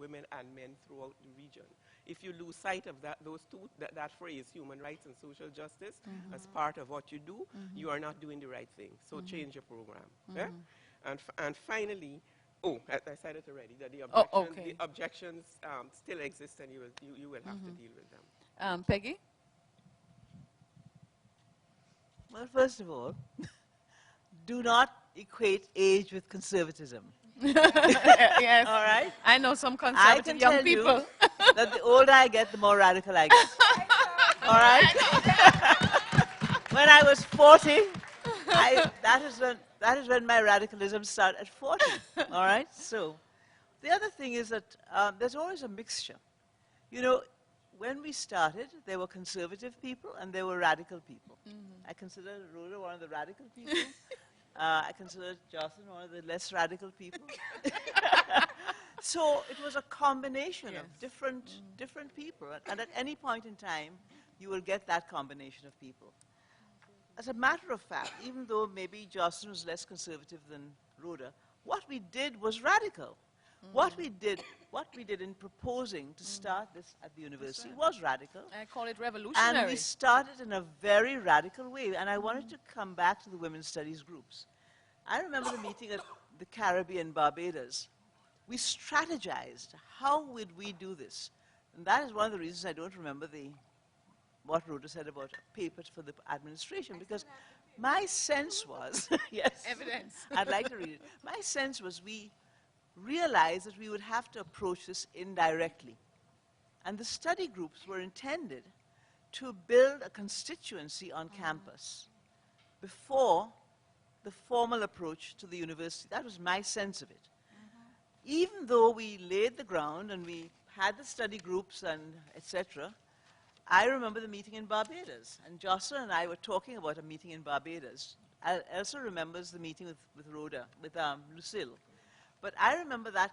women and men throughout the region. If you lose sight of that, that phrase, human rights and social justice, as part of what you do, you are not doing the right thing. So change your program. Yeah? And finally, I said it already, that the objections still exist, and you will have to deal with them. Peggy? Well, first of all, do not equate age with conservatism. Yes. All right? I know some conservative young people. I can tell you that the older I get, the more radical I get. All right? When I was 40, that is when my radicalism started, at 40. All right? So the other thing is that there's always a mixture. You know, when we started, there were conservative people and there were radical people. I consider Rhoda one of the radical people. I consider Joycelin one of the less radical people. So it was a combination of different people. And at any point in time, you will get that combination of people. As a matter of fact, even though maybe Joycelin was less conservative than Rhoda, what we did was radical. What we did in proposing to start this at the university was radical. I call it revolutionary. And we started in a very radical way. And I wanted to come back to the women's studies groups. I remember the meeting at the Caribbean, Barbados. We strategized. How would we do this? And that is one of the reasons I don't remember what Rhoda said about papers for the administration, because my sense was, yes, evidence. I'd like to read it. My sense was we realized that we would have to approach this indirectly. And the study groups were intended to build a constituency on campus before the formal approach to the university. That was my sense of it. Even though we laid the ground and we had the study groups and etc., I remember the meeting in Barbados. And Joycelin and I were talking about a meeting in Barbados. Elsa remembers the meeting with Rhoda, with Lucille. But I remember that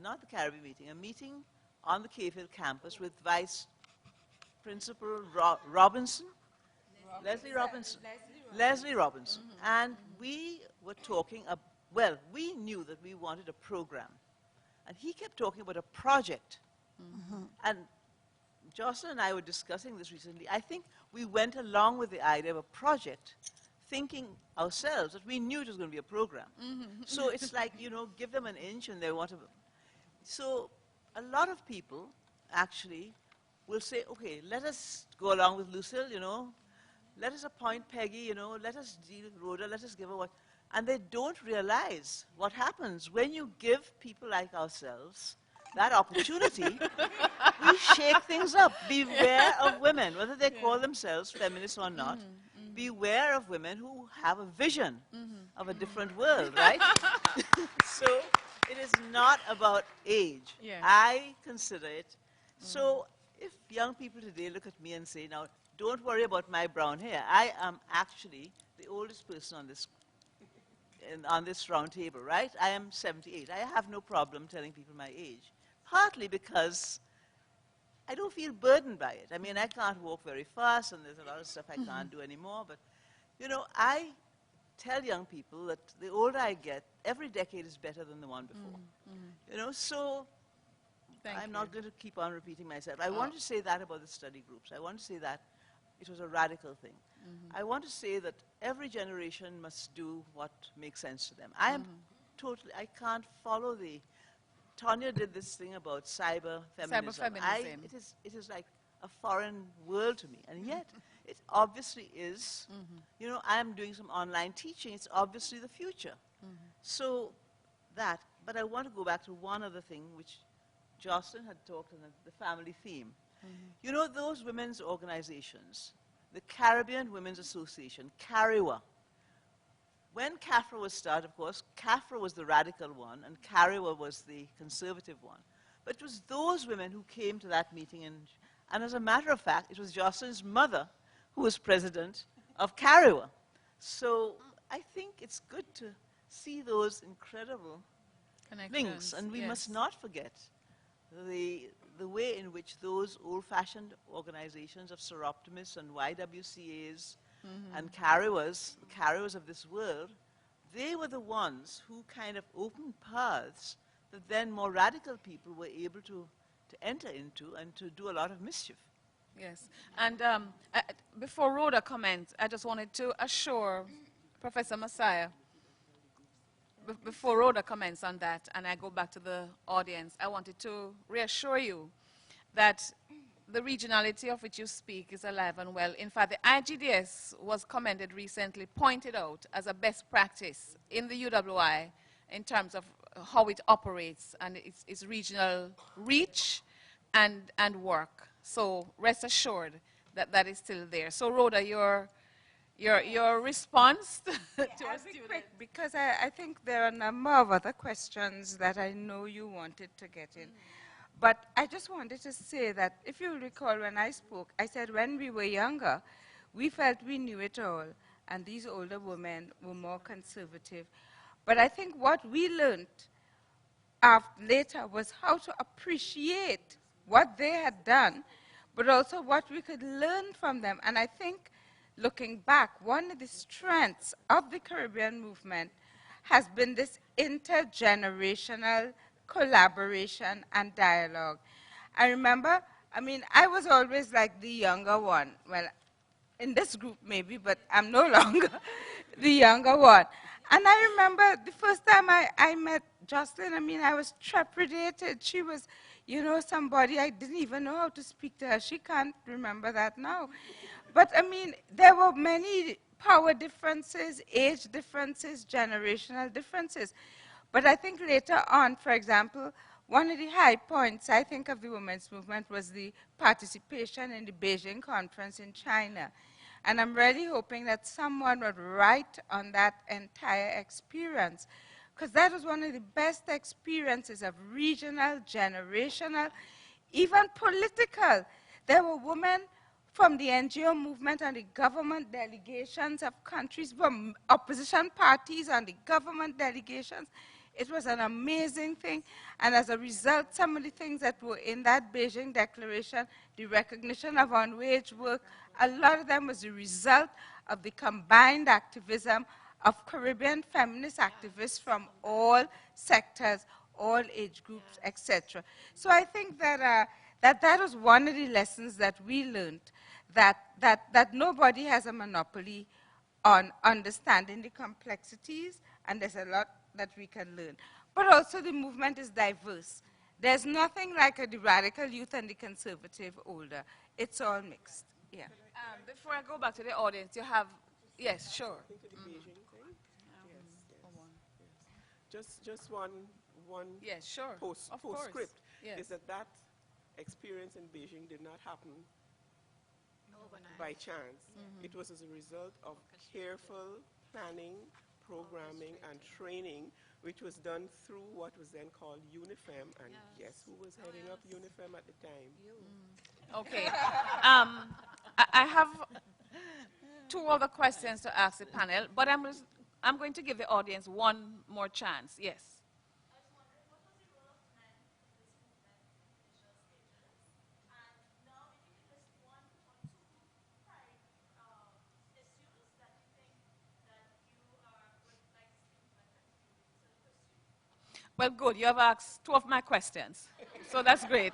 not the Caribbean meeting, a meeting on the Cave-Hill campus with Vice Principal Robinson? Leslie Robinson. Leslie Robinson. And we were talking, well, we knew that we wanted a program. And he kept talking about a project. And Joycelin and I were discussing this recently. I think we went along with the idea of a project, thinking ourselves that we knew it was going to be a program. So it's like, you know, give them an inch and they want to. So a lot of people actually will say, okay, let us go along with Lucille, you know, let us appoint Peggy, you know, let us deal with Rhoda, let us give her what. And they don't realize what happens when you give people like ourselves that opportunity. We shake things up. Beware of women, whether they call themselves feminists or not. Beware of women who have a vision of a different world, right? So it is not about age. I consider it. So if young people today look at me and say, now, don't worry about my brown hair. I am actually the oldest person on this round table, right? I am 78. I have no problem telling people my age, partly because I don't feel burdened by it. I mean, I can't walk very fast, and there's a lot of stuff I can't do anymore. But, you know, I tell young people that the older I get, every decade is better than the one before. You know, so I'm not going to keep on repeating myself. I want to say that about the study groups. I want to say that it was a radical thing. I want to say that every generation must do what makes sense to them. I am totally, I can't follow the, Tanya did this thing about cyber feminism. It is like a foreign world to me. And yet, it obviously is, you know, I am doing some online teaching. It's obviously the future. So that, but I want to go back to one other thing which Joycelin had talked on, the family theme. You know, those women's organizations, the Caribbean Women's Association, CARIWA. When CAFRA was started, of course, CAFRA was the radical one, and CARIWA was the conservative one. But it was those women who came to that meeting, and as a matter of fact, it was Joycelin's mother who was president of CARIWA. So I think it's good to see those incredible links, and we must not forget the way in which those old-fashioned organizations of seroptimists and YWCAs and CARIWAs, the CARIWAs of this world, they were the ones who kind of opened paths that then more radical people were able to enter into and to do a lot of mischief. Yes. And before Rhoda comments, I just wanted to assure Professor Massiah, before Rhoda comments on that, and I go back to the audience, I wanted to reassure you that the regionality of which you speak is alive and well. In fact, the IGDS was commended recently, pointed out as a best practice in the UWI in terms of how it operates and its regional reach and work. So rest assured that that is still there. So Rhoda, your response to our student. Quick, because I think there are a number of other questions that I know you wanted to get in. But I just wanted to say that if you recall when I spoke, I said when we were younger, we felt we knew it all, and these older women were more conservative. But I think what we learned later was how to appreciate what they had done, but also what we could learn from them. And I think, looking back, one of the strengths of the Caribbean movement has been this intergenerational collaboration and dialogue. I remember, I mean, I was always like the younger one. Well, in this group maybe, but I'm no longer the younger one. And I remember the first time I met Joycelin, I mean, I was trepidated. She was, you know, somebody, I didn't even know how to speak to her. She can't remember that now. But I mean, there were many power differences, age differences, generational differences. But I think later on, for example, one of the high points, I think, of the women's movement was the participation in the Beijing conference in China. And I'm really hoping that someone would write on that entire experience, because that was one of the best experiences of regional, generational, even political. There were women from the NGO movement and the government delegations of countries, from opposition parties and the government delegations. It was an amazing thing. And as a result, some of the things that were in that Beijing Declaration, the recognition of unwaged work, a lot of them was the result of the combined activism of Caribbean feminist activists from all sectors, all age groups, etc. So I think that that was one of the lessons that we learned, that nobody has a monopoly on understanding the complexities, and there's a lot that we can learn. But also the movement is diverse. There's nothing like the radical youth and the conservative older. It's all mixed. Yeah. Before I go back to the audience, you have, yes, sure. Just one yes, sure. postscript Yes. is that experience in Beijing did not happen by chance. It was as a result of careful planning, programming, and training, which was done through what was then called UNIFEM. And guess who was heading up UNIFEM at the time? Okay. I have two other questions to ask the panel, but I'm going to give the audience one more chance. Yes. Well, good. You have asked two of my questions, so that's great.